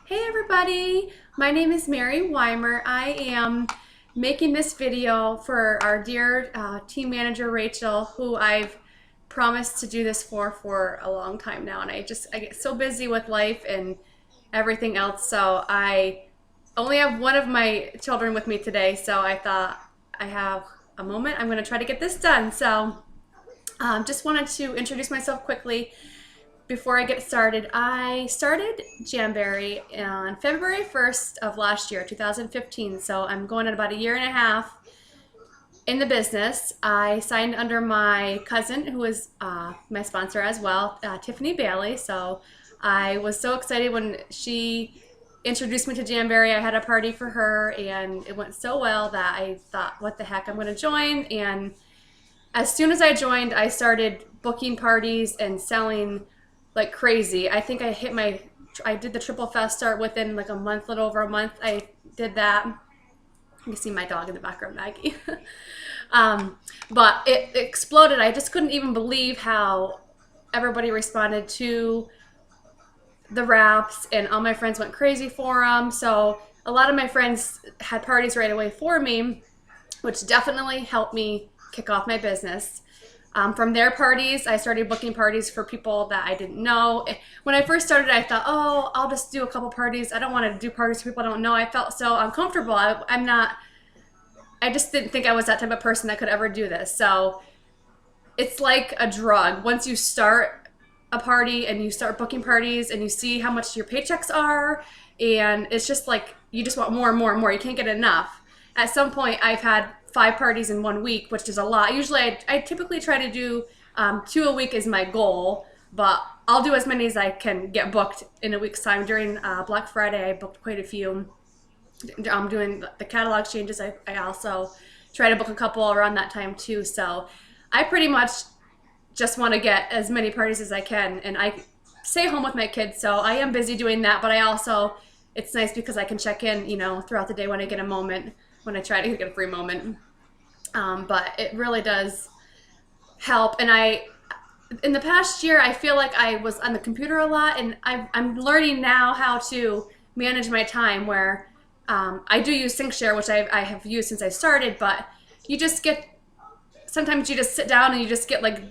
Hey everybody, my name is Mary Weimer. I am making this video for our dear team manager Rachel, who I've promised to do this for a long time now, and I get so busy with life and everything else, so I only have one of my children with me today, so I thought I have a moment. I'm going to try to get this done. So just wanted to introduce myself quickly. Before I get started, I started Jamberry on February 1st of last year, 2015. So I'm going at about a year and a half in the business. I signed under my cousin, who was my sponsor as well, Tiffany Bailey. So I was so excited when she introduced me to Jamberry. I had a party for her, and it went so well that I thought, what the heck, I'm going to join. And as soon as I joined, I started booking parties and selling like crazy. I think I did the Triple Fest start within like a month, little over a month. I did that. You can see my dog in the background, Maggie. But it exploded. I just couldn't even believe how everybody responded to the wraps, and all my friends went crazy for them. So a lot of my friends had parties right away for me, which definitely helped me kick off my business. From their parties, I started booking parties for people that I didn't know. When I first started, I thought, oh, I'll just do a couple parties. I don't want to do parties for people I don't know. I felt so uncomfortable. I just didn't think I was that type of person that could ever do this. So it's like a drug. Once you start a party and you start booking parties and you see how much your paychecks are, and it's just like you just want more and more and more. You can't get enough. At some point, I've had 5 parties in 1 week, which is a lot. Usually I typically try to do 2 a week is my goal, but I'll do as many as I can get booked in a week's time. During Black Friday, I booked quite a few. Doing the catalog changes, I also try to book a couple around that time too. So I pretty much just want to get as many parties as I can, and I stay home with my kids, so I am busy doing that, but it's nice because I can check in, throughout the day when I get a moment, when I try to get a free moment. But it really does help. And in the past year, I feel like I was on the computer a lot, and I'm learning now how to manage my time, where I do use SyncShare, which I have used since I started, but sometimes you just sit down and you just get like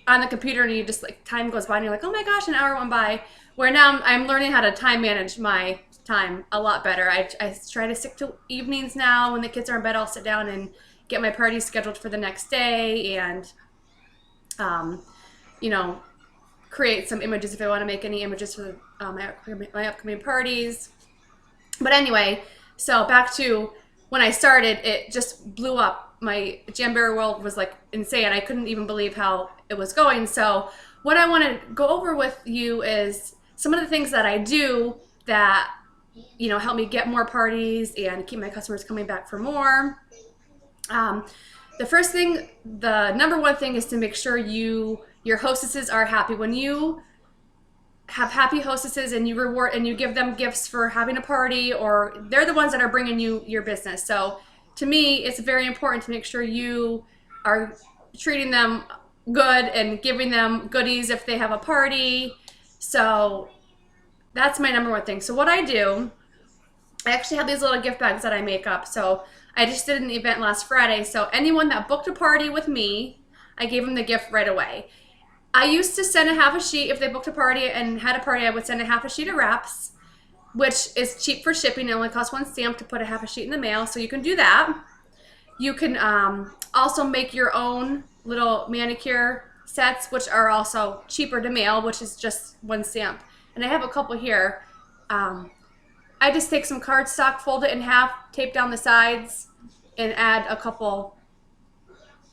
on the computer, and you just like, time goes by and you're like, oh my gosh, an hour went by. Where now I'm learning how to time manage my time a lot better. I try to stick to evenings now. When the kids are in bed, I'll sit down and get my parties scheduled for the next day, and you know, create some images if I want to make any images for my upcoming parties. But anyway, so back to when I started, it just blew up. My Jamberry world was like insane. I couldn't even believe how it was going. So what I want to go over with you is some of the things that I do that help me get more parties and keep my customers coming back for more. The first thing, the number one thing, is to make sure your hostesses are happy. When you have happy hostesses and you reward and you give them gifts for having a party, or they're the ones that are bringing you your business. So to me, it's very important to make sure you are treating them good and giving them goodies if they have a party. So that's my number one thing. So what I do, I actually have these little gift bags that I make up. So I just did an event last Friday. So anyone that booked a party with me, I gave them the gift right away. I used to send a half a sheet. If they booked a party and had a party, I would send a half a sheet of wraps, which is cheap for shipping. It only costs 1 stamp to put a half a sheet in the mail. So you can do that. You can also make your own little manicure sets, which are also cheaper to mail, which is just 1 stamp. And I have a couple here. I just take some cardstock, fold it in half, tape down the sides, and add a couple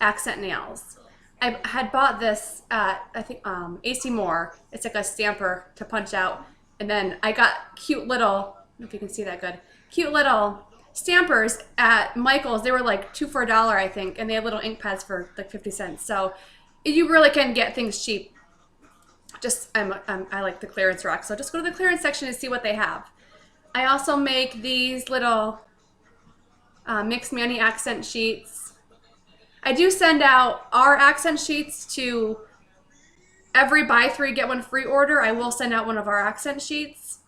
accent nails. I had bought this at, I think, AC Moore. It's like a stamper to punch out. And then I got cute little, I don't know if you can see that good, cute little stampers at Michael's. They were like 2 for $1, I think, and they had little ink pads for like 50 cents. So you really can get things cheap. I like the clearance rack, so just go to the clearance section and see what they have. I also make these little mixed Manny accent sheets. I do send out our accent sheets to every buy 3 get 1 free order. I will send out one of our accent sheets.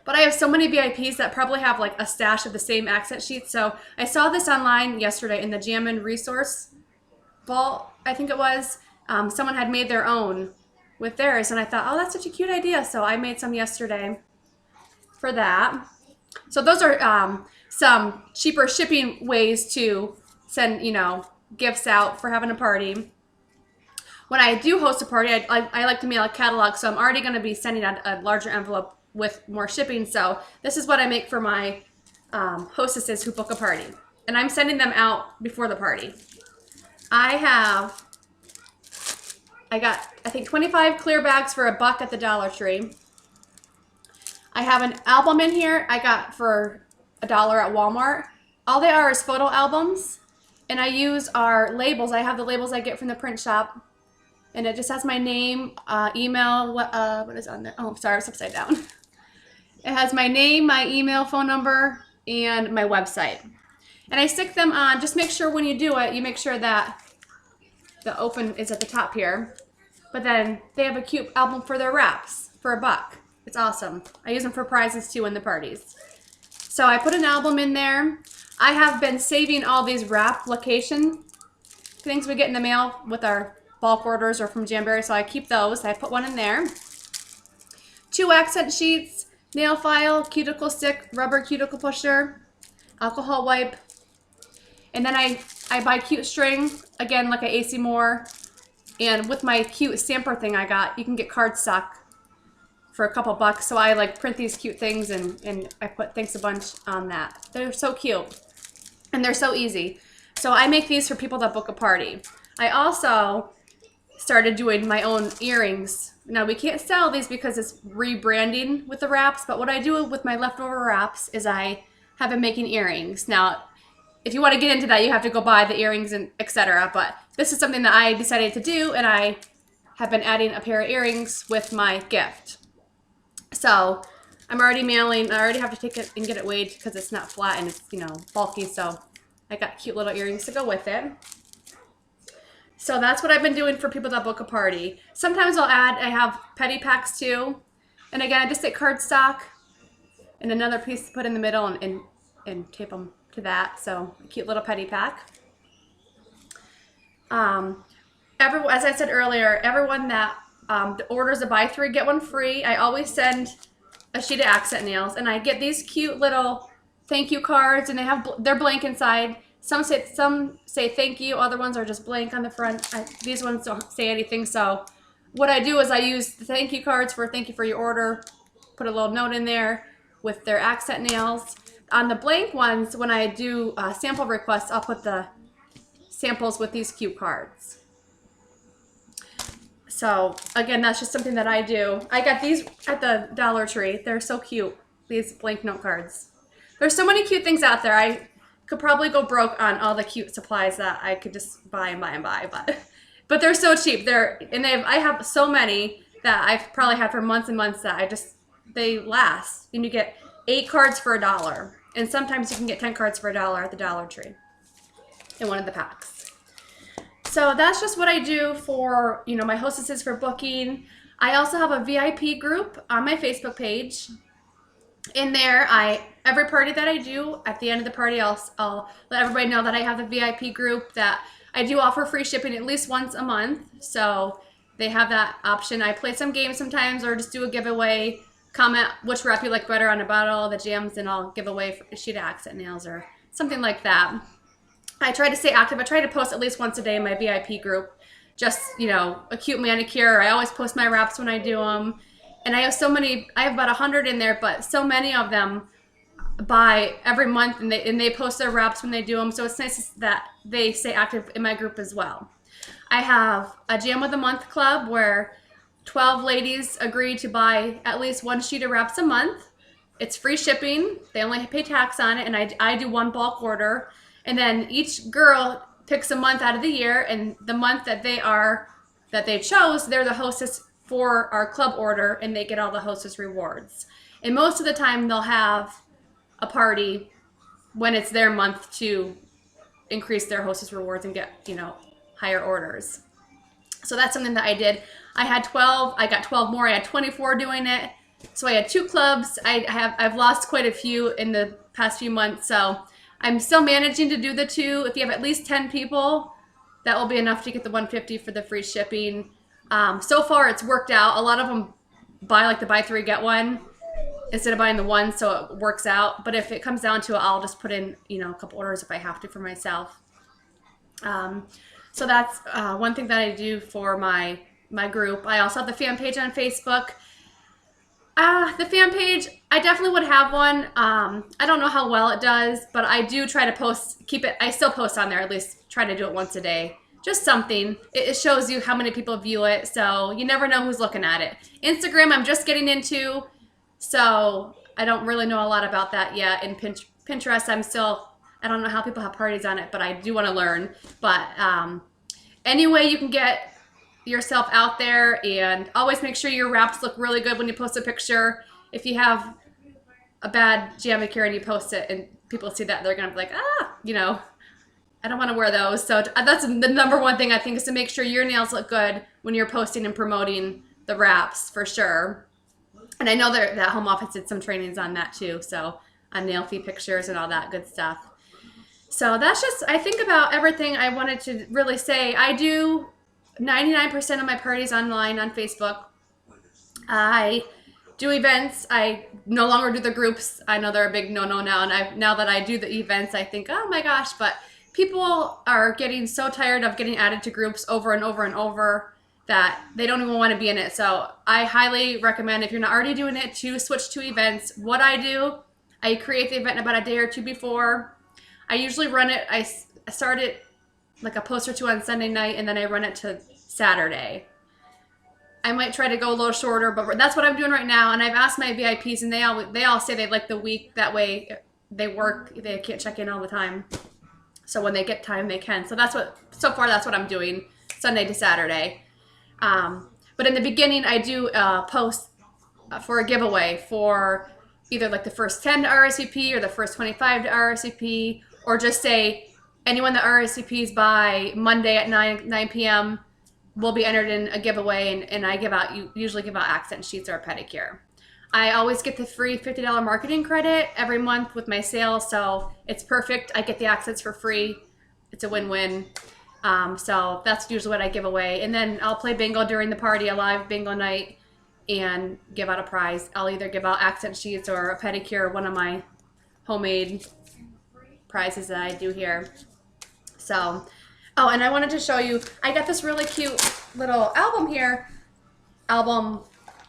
But I have so many VIPs that probably have like a stash of the same accent sheets. So I saw this online yesterday in the Jammin Resource Vault, I think it was. Someone had made their own with theirs, and I thought, oh, that's such a cute idea. So I made some yesterday for that. So those are some cheaper shipping ways to send, gifts out for having a party. When I do host a party, I like to mail a catalog, so I'm already going to be sending out a larger envelope with more shipping. So this is what I make for my hostesses who book a party. And I'm sending them out before the party. I got, I think, 25 clear bags for $1 at the Dollar Tree. I have an album in here I got for $1 at Walmart. All they are is photo albums. And I use our labels. I have the labels I get from the print shop. And it just has my name, email, what is on there? Oh, sorry, it's upside down. It has my name, my email, phone number, and my website. And I stick them on, just make sure when you do it, you make sure that the open is at the top here. But then they have a cute album for their wraps for $1. It's awesome. I use them for prizes too in the parties. So I put an album in there. I have been saving all these wrap location things we get in the mail with our bulk orders or from Jamberry, so I keep those. I put one in there. 2 accent sheets, nail file, cuticle stick, rubber cuticle pusher, alcohol wipe, and then I buy cute string, again like a AC Moore, and with my cute stamper thing I got, you can get cardstock for a couple bucks, so I like print these cute things and I put thanks a bunch on that. They're so cute, and they're so easy. So I make these for people that book a party. I also started doing my own earrings. Now we can't sell these because it's rebranding with the wraps, but what I do with my leftover wraps is I have been making earrings. Now, if you want to get into that, you have to go buy the earrings and etc. But this is something that I decided to do, and I have been adding a pair of earrings with my gift. So I'm already mailing. I already have to take it and get it weighed because it's not flat and it's, bulky. So I got cute little earrings to go with it. So that's what I've been doing for people that book a party. Sometimes I have petty packs too. And again, I just take cardstock and another piece to put in the middle and tape them to that. So a cute little petty pack. As I said earlier, everyone that orders a buy 3, get 1 free, I always send a sheet of accent nails. And I get these cute little thank you cards, and they're blank inside. Some say thank you, other ones are just blank on the front. These ones don't say anything, so what I do is I use the thank you cards for thank you for your order, put a little note in there with their accent nails. On the blank ones, when I do sample requests, I'll put the samples with these cute cards. So again, that's just something that I do. I got these at the Dollar Tree. They're so cute, these blank note cards. There's so many cute things out there. I could probably go broke on all the cute supplies that I could just buy and buy and buy, but they're so cheap. I have so many that I've probably had for months and months that they last. And you get 8 cards for $1, and sometimes you can get 10 cards for $1 at the Dollar Tree in one of the packs. So that's just what I do for my hostesses for booking. I also have a VIP group on my Facebook page. In there, every party that I do, at the end of the party, I'll let everybody know that I have the VIP group, that I do offer free shipping at least once a month. So they have that option. I play some games sometimes, or just do a giveaway. Comment which wrap you like better on a bottle, the jams, and I'll give away a sheet of accent nails or something like that. I try to stay active. I try to post at least once a day in my VIP group. Just, a cute manicure. I always post my wraps when I do them. And I have so many, I have about 100 in there, but so many of them buy every month, and they post their wraps when they do them. So it's nice that they stay active in my group as well. I have a Jam of the Month club where 12 ladies agree to buy at least 1 sheet of wraps a month. It's free shipping. They only pay tax on it, and I do 1 bulk order. And then each girl picks a month out of the year, and the month that they chose, they're the hostess for our club order, and they get all the hostess rewards. And most of the time they'll have a party when it's their month to increase their hostess rewards and get higher orders. So that's something that I did. I got 12 more. I had 24 doing it. So I had 2 clubs. I've lost quite a few in the past few months, so I'm still managing to do the 2. If you have at least 10 people, that will be enough to get the 150 for the free shipping. So far it's worked out. A lot of them buy like the buy 3 get 1 instead of buying the 1, so it works out. But if it comes down to it, I'll just put in, you know, a couple orders if I have to for myself. So that's one thing that I do for my group. I also have the fan page on Facebook. The fan page, I definitely would have one. I don't know how well it does, but I do try to post, keep it, I still post on there, at least try to do it once a day. Just something. It shows you how many people view it, so you never know who's looking at it. Instagram, I'm just getting into, so I don't really know a lot about that yet. And Pinterest, I don't know how people have parties on it, but I do want to learn. But anyway, you can get yourself out there, and always make sure your wraps look really good when you post a picture. If you have a bad jam here and you post it and people see that, they're gonna be like, you know, I don't want to wear those. So that's the number one thing I think, is to make sure your nails look good when you're posting and promoting the wraps, for sure. And I know that home office did some trainings on that too, so on nail fee pictures and all that good stuff. So that's just, I think about everything I wanted to really say. I do 99% of my parties online on Facebook. I do events. I no longer do the groups. I know they're a big no-no now, and now that I do the events, I think, oh my gosh, but people are getting so tired of getting added to groups over and over and over that they don't even want to be in it. So I highly recommend, if you're not already doing it, to switch to events. What I do, I create the event about a day or 2 before. I usually run it, I start it like a post or 2 on Sunday night, and then I run it to Saturday. I might try to go a little shorter, but that's what I'm doing right now. And I've asked my VIPs, and they all say they like the week. That way they work, they can't check in all the time. So when they get time, they can. So so far that's what I'm doing, Sunday to Saturday. But in the beginning, I do post for a giveaway for either like the first 10 to RSVP or the first 25 to RSVP, or just say anyone that RSVPs by Monday at 9 p.m. will be entered in a giveaway, and I usually give out accent sheets or a pedicure. I always get the free $50 marketing credit every month with my sales, so it's perfect. I get the accents for free. It's a win-win. So that's usually what I give away. And then I'll play bingo during the party, a live bingo night, and give out a prize. I'll either give out accent sheets or a pedicure, one of my homemade prizes that I do here. So, oh, and I wanted to show you, I got this really cute little album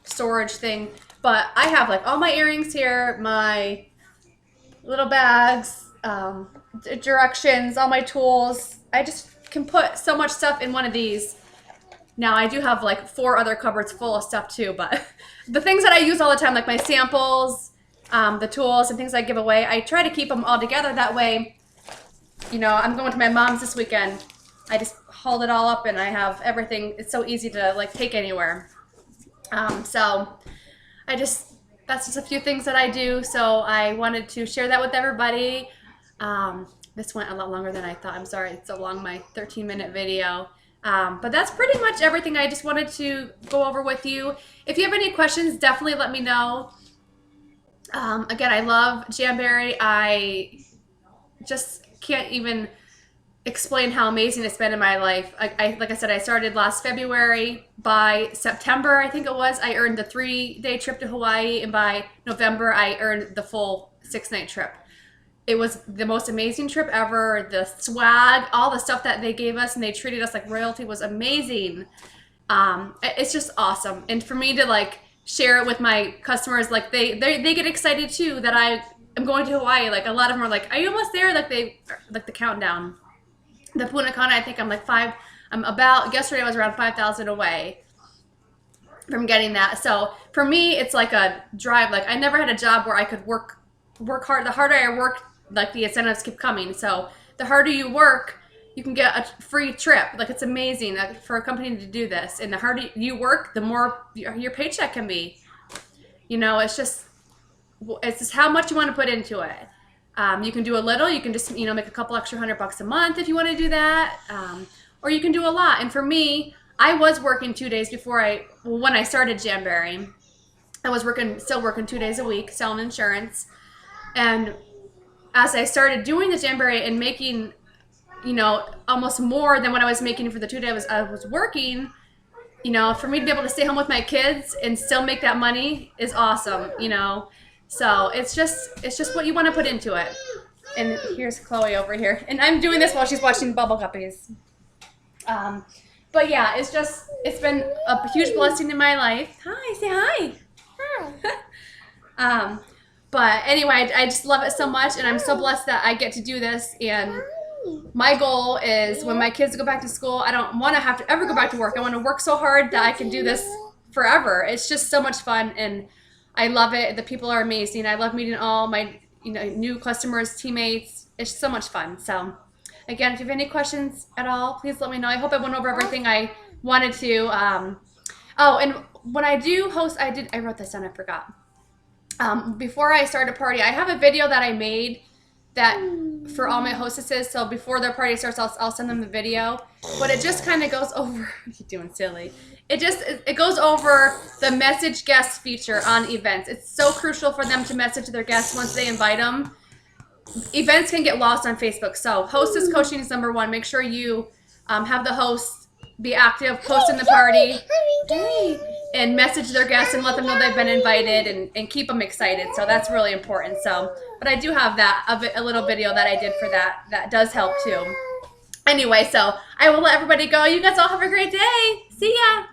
storage thing, but I have like all my earrings here, my little bags, directions, all my tools. I just can put so much stuff in one of these. Now I do have like 4 other cupboards full of stuff too, but the things that I use all the time, like my samples, the tools and things I give away, I try to keep them all together. That way, you know, I'm going to my mom's this weekend. I just hauled it all up and I have everything. It's so easy to like take anywhere. So that's just a few things that I do. So I wanted to share that with everybody. This went a lot longer than I thought. I'm sorry it's so long, my 13-minute video. But that's pretty much everything I just wanted to go over with you. If you have any questions, definitely let me know. Again, I love Jamberry. I just can't even explain how amazing it's been in my life. Like I said, I started last February. By September, I think it was, I earned the 3-day trip to Hawaii, and by November, I earned the full 6-night trip. It was the most amazing trip ever. The swag, all the stuff that they gave us, and they treated us like royalty, was amazing. It's just awesome. And for me to like share it with my customers, like they get excited too that I am going to Hawaii. Like a lot of them are like, "Are you almost there?" Like the countdown. The Punta Cana, I think I'm like yesterday I was around 5,000 away from getting that. So for me, it's like a drive. Like I never had a job where I could work hard. The harder I work, like the incentives keep coming. So the harder you work, you can get a free trip. Like it's amazing for a company to do this. And the harder you work, the more your paycheck can be. You know, it's just how much you want to put into it. You can do a little. You can just, you know, make a couple extra $100 a month if you want to do that. Or you can do a lot. And for me, I was working 2 days before when I started Jamberry. I was still working 2 days a week selling insurance. And as I started doing the Jamberry and making, almost more than what I was making for the 2 days I was working, for me to be able to stay home with my kids and still make that money is awesome. So it's just what you want to put into it. And here's Chloe over here. And I'm doing this while she's watching Bubble Guppies. But yeah, it's been a huge blessing in my life. Hi, say hi. Hi. But anyway, I just love it so much, and I'm so blessed that I get to do this. And my goal is when my kids go back to school, I don't want to have to ever go back to work. I want to work so hard that I can do this forever. It's just so much fun, and I love it. The people are amazing. I love meeting all my new customers, teammates. It's so much fun. So again, if you have any questions at all, please let me know. I hope I went over everything I wanted to. Oh, and when I do host, I wrote this down, I forgot. Before I start a party, I have a video that I made that for all my hostesses. So before their party starts, I'll send them the video. But it just kind of goes over, you're doing silly. It goes over the message guests feature on events. It's so crucial for them to message their guests once they invite them. Events can get lost on Facebook. So hostess coaching is number one. Make sure you have the host be active, post in the party, and message their guests and let them know they've been invited and keep them excited. So that's really important. So, but I do have a little video that I did for that. That does help too. Anyway, so I will let everybody go. You guys all have a great day. See ya.